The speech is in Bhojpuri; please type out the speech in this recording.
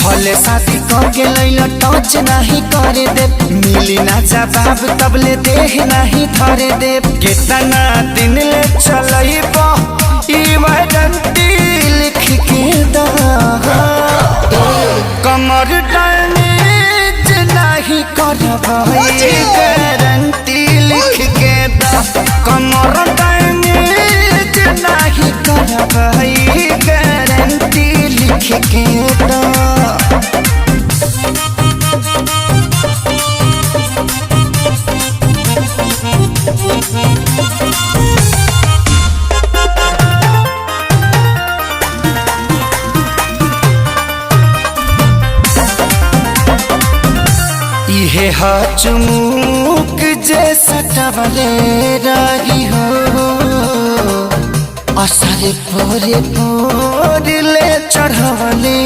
भले शादी करके लैला टच नहीं करे दे, मिली ना जवाब तबले देह नहीं धरे दे। कितना दिन ले चलइबो ई वारंटी लिख के दा, कमर डैमेज नहीं करबई गारंटी लिख के दा, कमर डैमेज नहीं करबई गारंटी लिख के दा। इहे चुमुक जैसा टवले रही हो, असर पोरे पोर ले चढ़वले।